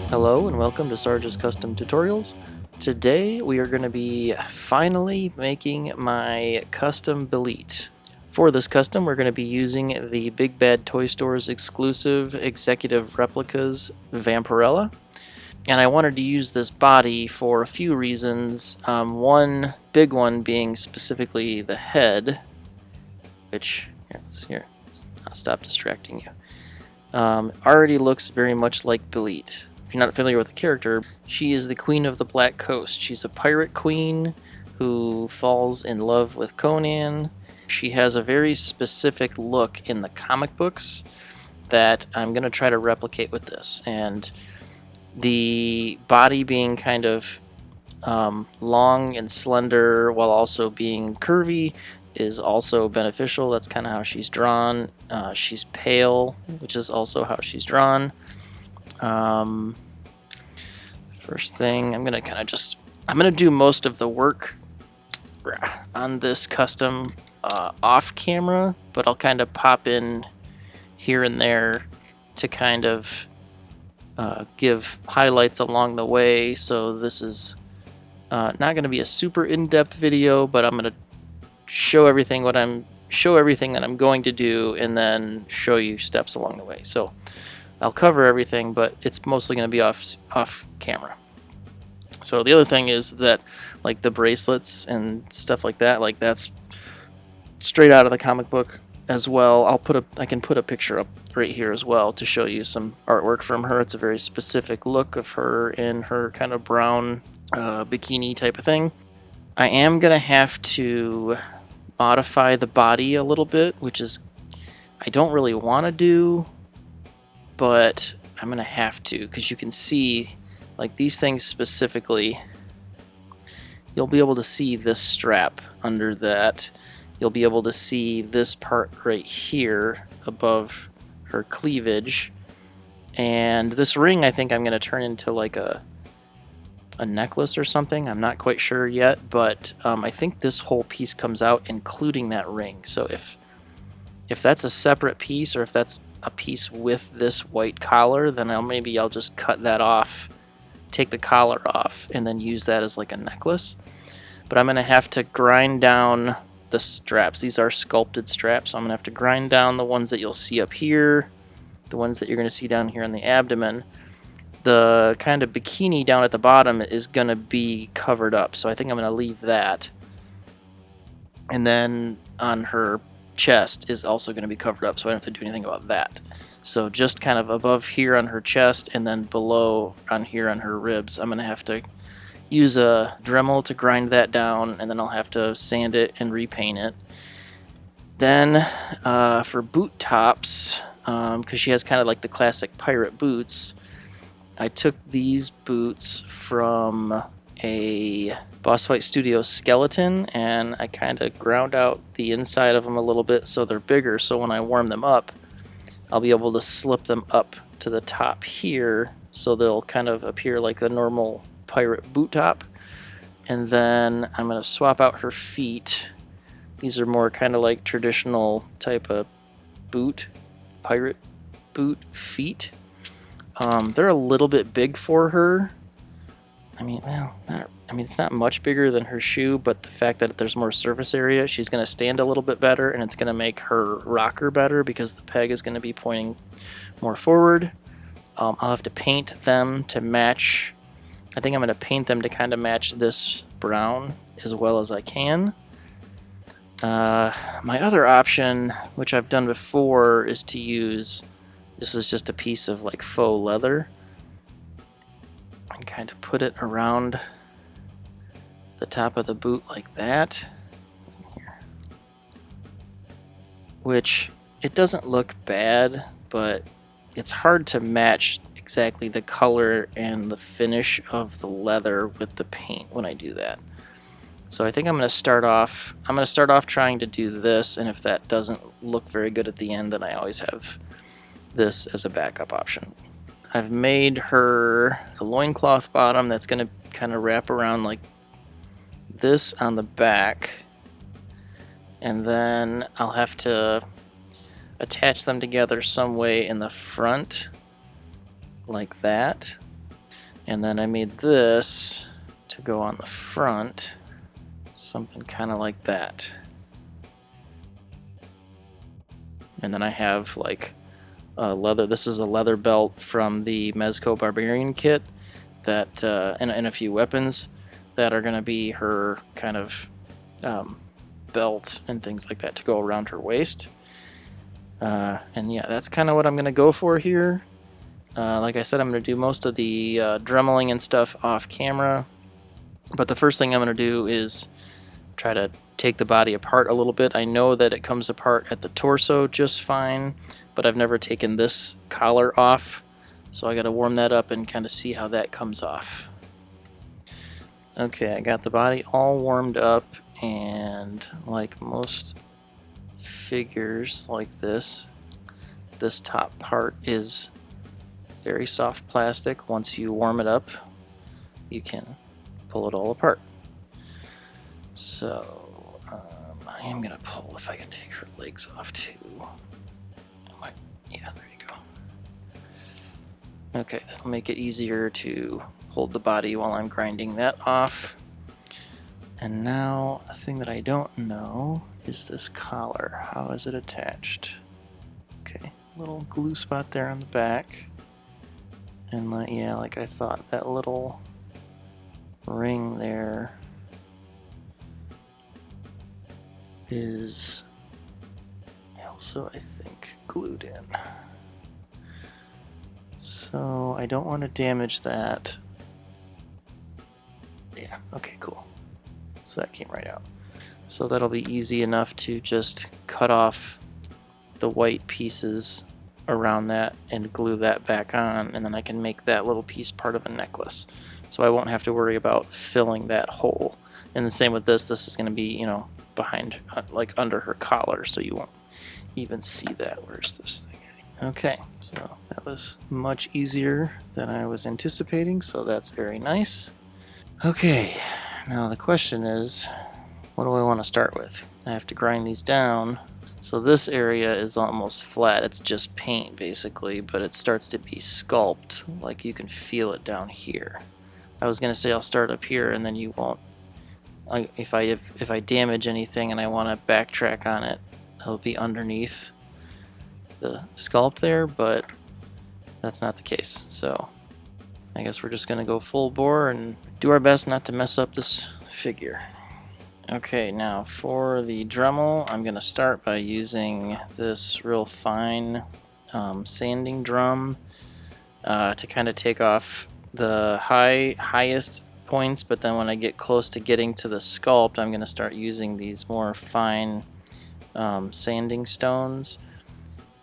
Hello and welcome to Sarge's Custom Tutorials. Today we are going to be finally making my custom Bélit. For this custom we're going to be using the Big Bad Toy Store's exclusive Executive Replicas Vampirella. And I wanted to use this body for a few reasons. One big one being specifically the head, which, I'll stop distracting you. Already looks very much like Bélit. If you're not familiar with the character, she is the Queen of the Black Coast. She's a pirate queen who falls in love with Conan. She has a very specific look in the comic books that I'm going to try to replicate with this. And the body being kind of long and slender while also being curvy is also beneficial. That's kind of how she's drawn. She's pale, which is also how she's drawn. First thing, I'm gonna do most of the work on this custom off camera, but I'll kind of pop in here and there to kind of give highlights along the way. So this is not going to be a super in-depth video, but I'm going to show everything that I'm going to do, and then show you steps along the way. So I'll cover everything, but it's mostly going to be off camera. So the other thing is that, like, the bracelets and stuff like that, like, that's straight out of the comic book as well. I can put a picture up right here as well to show you some artwork from her. It's a very specific look of her in her kind of brown bikini type of thing. I am gonna have to modify the body a little bit, which is I don't really want to do, but I'm gonna have to, because you can see, like, these things specifically, you'll be able to see this strap under that. You'll be able to see this part right here above her cleavage, and this ring I think I'm going to turn into like a necklace or something. I'm not quite sure yet, but I think this whole piece comes out including that ring. So if that's a separate piece, or if that's a piece with this white collar, then maybe I'll just cut that off, take the collar off, and then use that as like a necklace. But I'm going to have to grind down the straps. These are sculpted straps, so I'm going to have to grind down the ones that you'll see up here, the ones that you're going to see down here on the abdomen. The kind of bikini down at the bottom is going to be covered up, so I think I'm going to leave that. And then on her chest is also going to be covered up, so I don't have to do anything about that. So just kind of above here on her chest, and then below on here on her ribs, I'm going to have to use a Dremel to grind that down, and then I'll have to sand it and repaint it. Then for boot tops, because she has kind of like the classic pirate boots, I took these boots from a Boss Fight Studio skeleton, and I kind of ground out the inside of them a little bit so they're bigger, so when I warm them up, I'll be able to slip them up to the top here, so they'll kind of appear like the normal pirate boot top. And then I'm going to swap out her feet. These are more kind of like traditional type of boot, pirate boot feet. They're a little bit big for her. It's not much bigger than her shoe, but the fact that there's more surface area, she's going to stand a little bit better, and it's going to make her rocker better because the peg is going to be pointing more forward. I'll have to paint them to match. I think I'm going to paint them to kind of match this brown as well as I can. My other option, which I've done before, is to use, this is just a piece of like faux leather, and kind of put it around the top of the boot like that. Here. Which, it doesn't look bad, but it's hard to match exactly the color and the finish of the leather with the paint when I do that. So I think I'm going to start off trying to do this, and if that doesn't look very good at the end, then I always have this as a backup option. I've made her a loincloth bottom that's going to kind of wrap around like this on the back, and then I'll have to attach them together some way in the front like that, And then I made this to go on the front, something kind of like that. And then I have like a leather, this is a leather belt from the Mezco Barbarian kit that, and a few weapons that are going to be her kind of belt and things like that to go around her waist. And yeah, that's kind of what I'm going to go for here. Like I said, I'm going to do most of the dremeling and stuff off camera. But the first thing I'm going to do is try to take the body apart a little bit. I know that it comes apart at the torso just fine, but I've never taken this collar off. So I got to warm that up and kind of see how that comes off. Okay, I got the body all warmed up, and like most figures like this top part is very soft plastic. Once you warm it up, you can pull it all apart. So I am gonna pull, if I can take her legs off too. Yeah, there you go. Okay, that'll make it easier to hold the body while I'm grinding that off. And now, a thing that I don't know is this collar. How is it attached? Okay, little glue spot there on the back. And yeah, like I thought, that little ring there is also, I think, glued in. So I don't want to damage that. Yeah, okay, cool. So that came right out. So that'll be easy enough to just cut off the white pieces around that and glue that back on, and then I can make that little piece part of a necklace. So I won't have to worry about filling that hole. And the same with this is going to be, you know, behind, like under her collar, so you won't even see that. Where's this thing? Okay, so that was much easier than I was anticipating, so that's very nice. Okay, now the question is, what do I want to start with? I have to grind these down. So this area is almost flat. It's just paint basically, but it starts to be sculpt. Like you can feel it down here. I was gonna say I'll start up here and then you won't. If I damage anything and I want to backtrack on it, it'll be underneath the sculpt there, but that's not the case. So I guess we're just gonna go full bore and do our best not to mess up this figure. Okay, now for the Dremel, I'm going to start by using this real fine sanding drum to kind of take off the highest points, but then when I get close to getting to the sculpt, I'm going to start using these more fine sanding stones.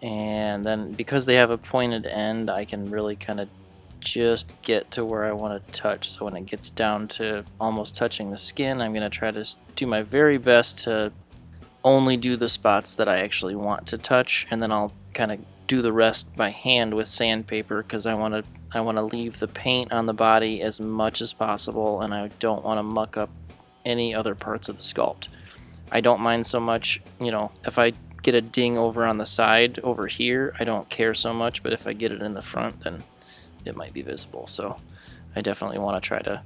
And then because they have a pointed end, I can really kind of just get to where I want to touch. So when it gets down to almost touching the skin, I'm going to try to do my very best to only do the spots that I actually want to touch, and then I'll kind of do the rest by hand with sandpaper, because I want to leave the paint on the body as much as possible, and I don't want to muck up any other parts of the sculpt. I don't mind so much, you know, if I get a ding over on the side over here, I don't care so much, but if I get it in the front, then it might be visible. So I definitely want to try to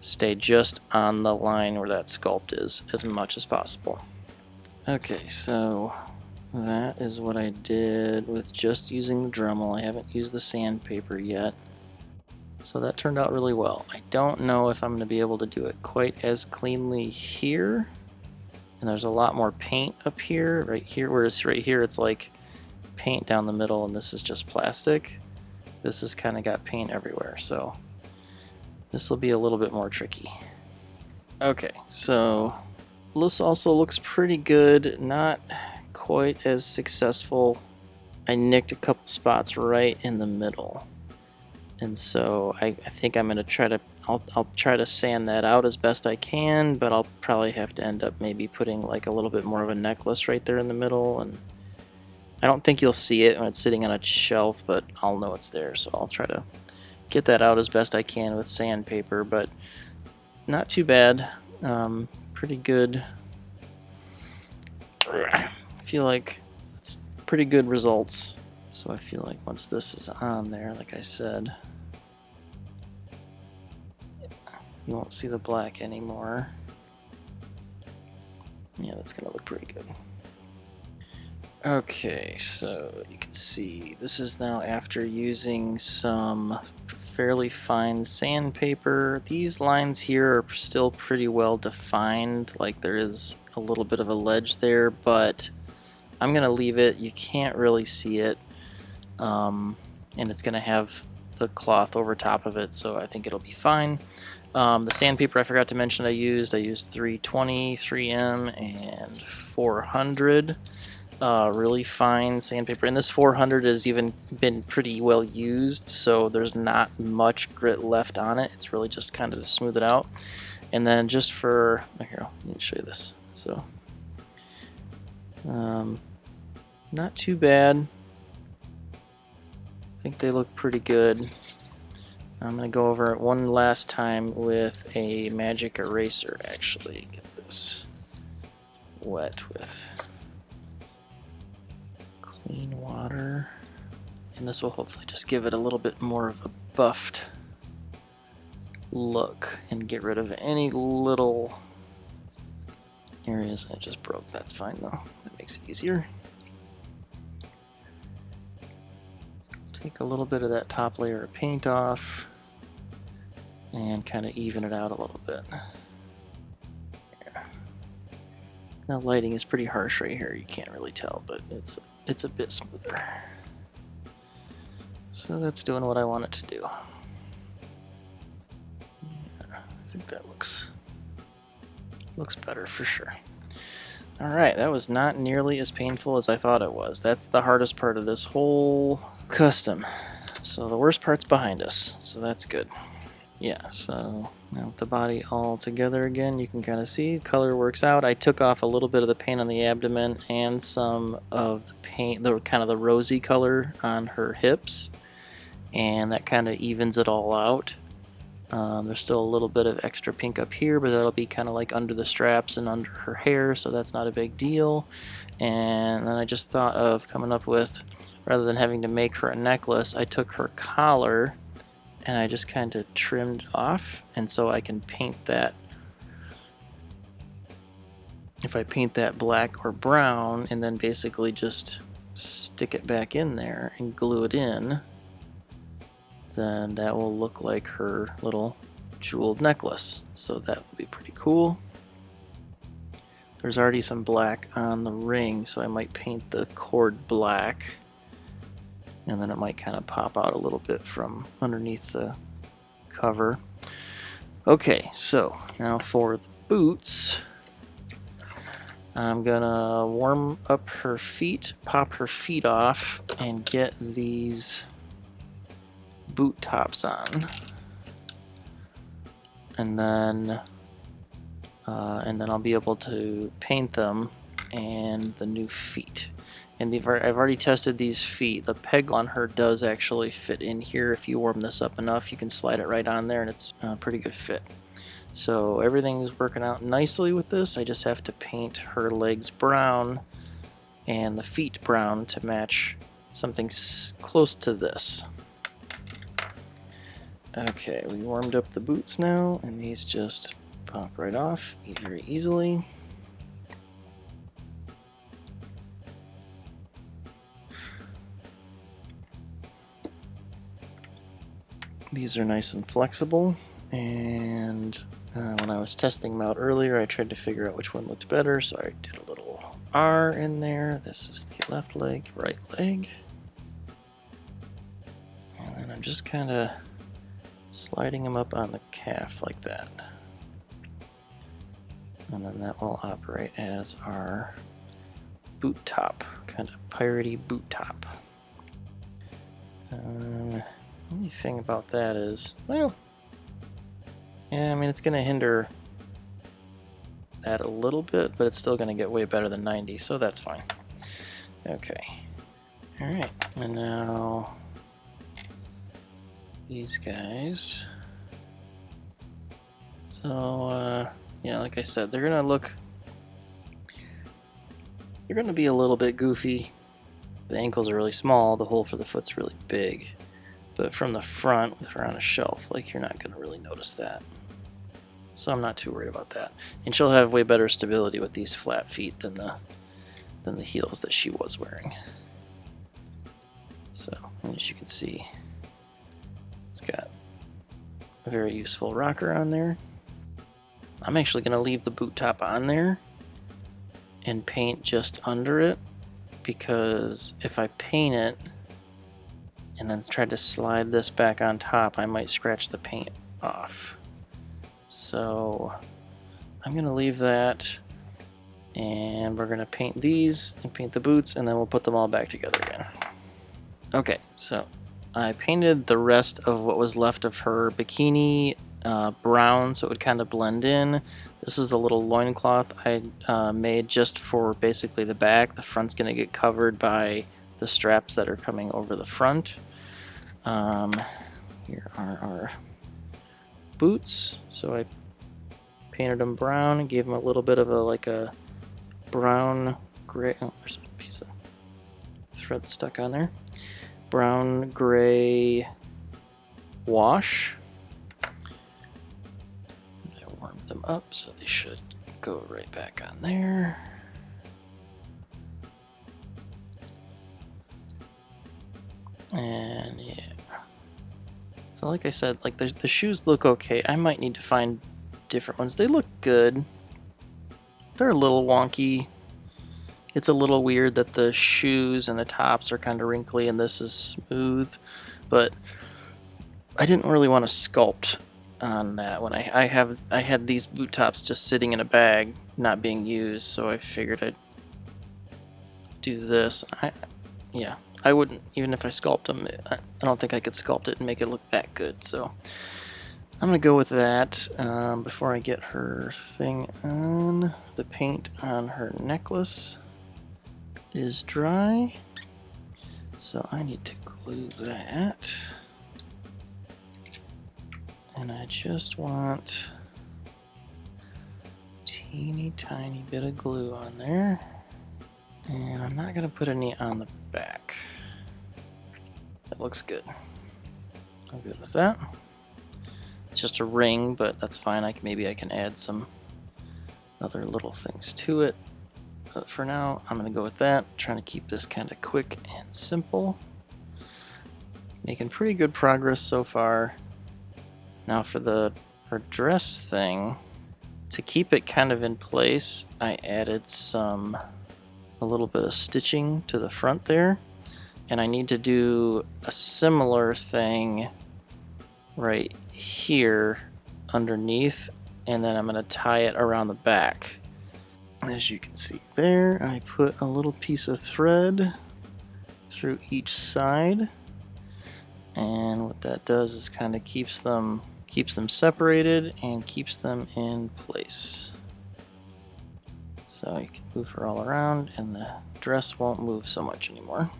stay just on the line where that sculpt is as much as possible. Okay, so that is what I did with just using the Dremel. I haven't used the sandpaper yet. So that turned out really well. I don't know if I'm going to be able to do it quite as cleanly here. And there's a lot more paint up here, right here, whereas right here it's like paint down the middle and this is just plastic. This has kind of got paint everywhere, so this will be a little bit more tricky. Okay, so this also looks pretty good, not quite as successful. I nicked a couple spots right in the middle, and so I think I'm gonna try to, I'll try to sand that out as best I can, but I'll probably have to end up maybe putting like a little bit more of a necklace right there in the middle, and I don't think you'll see it when it's sitting on a shelf, but I'll know it's there, so I'll try to get that out as best I can with sandpaper, but not too bad. Pretty good. I feel like it's pretty good results. So I feel like once this is on there, like I said, You won't see the black anymore. Yeah, that's gonna look pretty good. Okay, so you can see this is now after using some fairly fine sandpaper. These lines here are still pretty well defined, like there is a little bit of a ledge there, but I'm gonna leave it. You can't really see it, and it's gonna have the cloth over top of it, so I think it'll be fine. The sandpaper I forgot to mention I used 320, 3M, and 400. Really fine sandpaper, and this 400 has even been pretty well used, so there's not much grit left on it. It's really just kind of to smooth it out. And then just for here, let me show you this. So not too bad. I think they look pretty good. I'm gonna go over it one last time with a magic eraser. Actually, get this wet with clean water, and this will hopefully just give it a little bit more of a buffed look and get rid of any little areas. I just broke. That's fine though. That makes it easier. Take a little bit of that top layer of paint off and kind of even it out a little bit. Yeah. Now lighting is pretty harsh right here. You can't really tell, but it's a bit smoother. So that's doing what I want it to do. Yeah, I think that looks better for sure. Alright, that was not nearly as painful as I thought it was. That's the hardest part of this whole custom. So the worst part's behind us, so that's good. Yeah, so now with the body all together again, you can kind of see color works out. I took off a little bit of the paint on the abdomen and some of the paint, the kind of the rosy color on her hips, and that kind of evens it all out. There's still a little bit of extra pink up here, but that'll be kind of like under the straps and under her hair, so that's not a big deal. And then I just thought of coming up with, rather than having to make her a necklace, I took her collar and I just kind of trimmed off, and so I can paint that. If I paint that black or brown and then basically just stick it back in there and glue it in, then that will look like her little jeweled necklace. So that will be pretty cool. There's already some black on the ring, so I might paint the cord black, and then it might kind of pop out a little bit from underneath the cover. Okay, so now for the boots, I'm gonna warm up her feet, pop her feet off, and get these boot tops on, and then I'll be able to paint them and the new feet. And I've already tested these feet. The peg on her does actually fit in here. If you warm this up enough, you can slide it right on there, and it's a pretty good fit. So everything's working out nicely with this. I just have to paint her legs brown and the feet brown to match something close to this. Okay, we warmed up the boots now, and these just pop right off very easily. These are nice and flexible, and when I was testing them out earlier, I tried to figure out which one looked better, so I did a little R in there. This is the left leg, right leg. And then I'm just kind of sliding them up on the calf like that. And then that will operate as our boot top, kind of piratey boot top. Only thing about that is, well, yeah, I mean, it's going to hinder that a little bit, but it's still going to get way better than 90, so that's fine. Okay. Alright, and now these guys. So, yeah, like I said, they're going to be a little bit goofy. The ankles are really small, the hole for the foot's really big. But from the front, with her on a shelf, like, you're not going to really notice that. so I'm not too worried about that. And she'll have way better stability with these flat feet than the heels that she was wearing. So, as you can see, it's got a very useful rocker on there. I'm actually going to leave the boot top on there and paint just under it, because if I paint it and then try to slide this back on top, I might scratch the paint off. So I'm going to leave that, and we're going to paint these and paint the boots, and then we'll put them all back together again. Okay, so I painted the rest of what was left of her bikini brown, so it would kind of blend in. This is the little loincloth I made just for basically the back. The front's going to get covered by the straps that are coming over the front. Here are our boots. So I painted them brown and gave them a little bit of a brown gray. Oh, there's a piece of thread stuck on there. Brown gray wash. I warmed them up, so they should go right back on there. And yeah. So like I said, like the shoes look okay. I might need to find different ones. They look good. They're a little wonky. It's a little weird that the shoes and the tops are kind of wrinkly and this is smooth, but I didn't really want to sculpt on that when I had these boot tops just sitting in a bag not being used, so I figured I'd do this. I wouldn't, even if I sculpt them, I don't think I could sculpt it and make it look that good, so I'm gonna go with that. Before I get her thing on, the paint on her necklace is dry, so I need to glue that. And I just want a teeny tiny bit of glue on there. And I'm not going to put any on the back. That looks good. I'm good with that. It's just a ring, but that's fine. Maybe I can add some other little things to it. But for now, I'm going to go with that. Trying to keep this kind of quick and simple. Making pretty good progress so far. Now for her dress thing, to keep it kind of in place, I added a little bit of stitching to the front there, and I need to do a similar thing right here underneath, and then I'm going to tie it around the back. As you can see there, I put a little piece of thread through each side, and what that does is kind of keeps them separated and keeps them in place. So you can move her all around and the dress won't move so much anymore.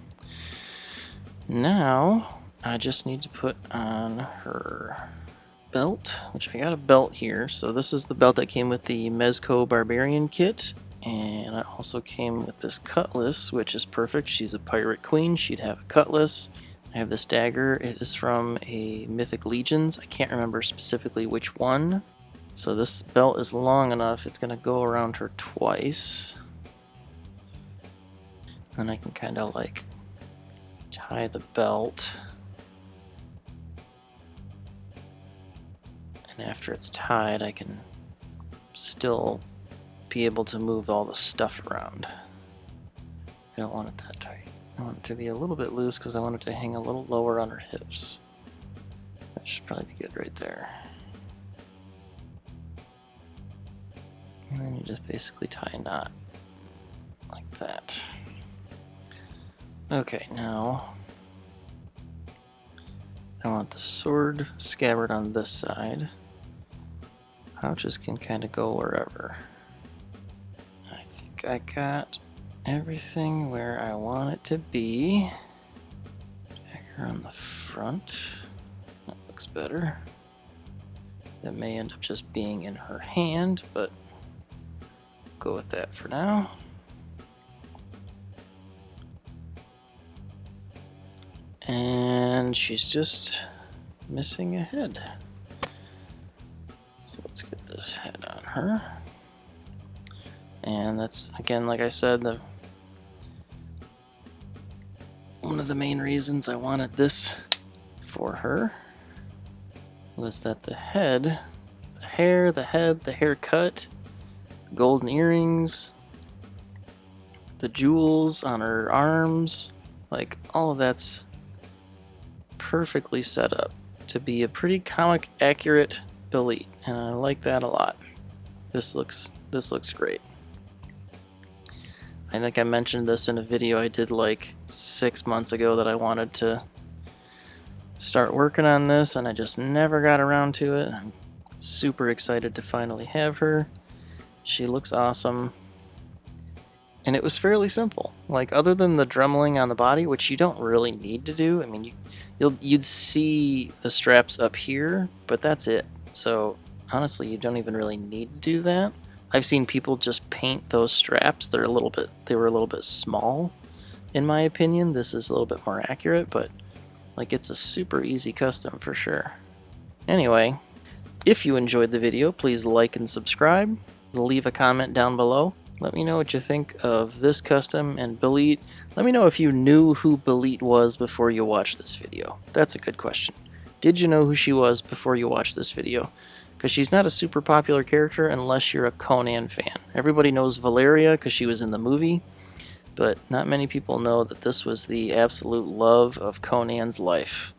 Now I just need to put on her belt, which I got a belt here. So this is the belt that came with the Mezco Barbarian kit, and it also came with this cutlass, which is perfect. She's a pirate queen, she'd have a cutlass. I have this dagger. It is from a Mythic Legions. I can't remember specifically which one. So this belt is long enough, it's going to go around her twice. Then I can kind of like tie the belt. And after it's tied, I can still be able to move all the stuff around. I don't want it that tight. I want it to be a little bit loose because I want it to hang a little lower on her hips. That should probably be good right there. And then you just basically tie a knot like that. Okay, now I want the sword scabbard on this side. Pouches can kind of go wherever. I think I got everything where I want it to be. Dagger on the front. That looks better. That may end up just being in her hand, but go with that for now. And she's just missing a head. So Let's get this head on her. And that's, again, like I said, one of the main reasons I wanted this for her was that the head, the hair, the head, the haircut, golden earrings, the jewels on her arms, like all of that's perfectly set up to be a pretty comic accurate Bélit, and I like that a lot. This looks great. I think I mentioned this in a video I did like 6 months ago that I wanted to start working on this, and I just never got around to it. I'm super excited to finally have her. She looks awesome. And it was fairly simple. Like, other than the dremeling on the body, which you don't really need to do. I mean, you'd see the straps up here, but that's it. So honestly, you don't even really need to do that. I've seen people just paint those straps. They were a little bit small, in my opinion. This is a little bit more accurate, but like, it's a super easy custom for sure. Anyway, if you enjoyed the video, please like and subscribe. Leave a comment down below. Let me know what you think of this custom and Bélit. Let me know if you knew who Bélit was before you watched this video. That's a good question. Did you know who she was before you watched this video? Because she's not a super popular character unless you're a Conan fan. Everybody knows Valeria because she was in the movie, but not many people know that this was the absolute love of Conan's life.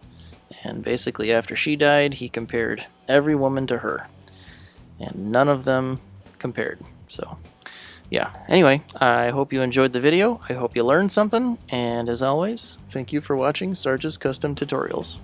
And basically after she died, he compared every woman to her. And none of them compared. So yeah, anyway, I hope you enjoyed the video. I hope you learned something. And as always, thank you for watching Sarge's Custom Tutorials.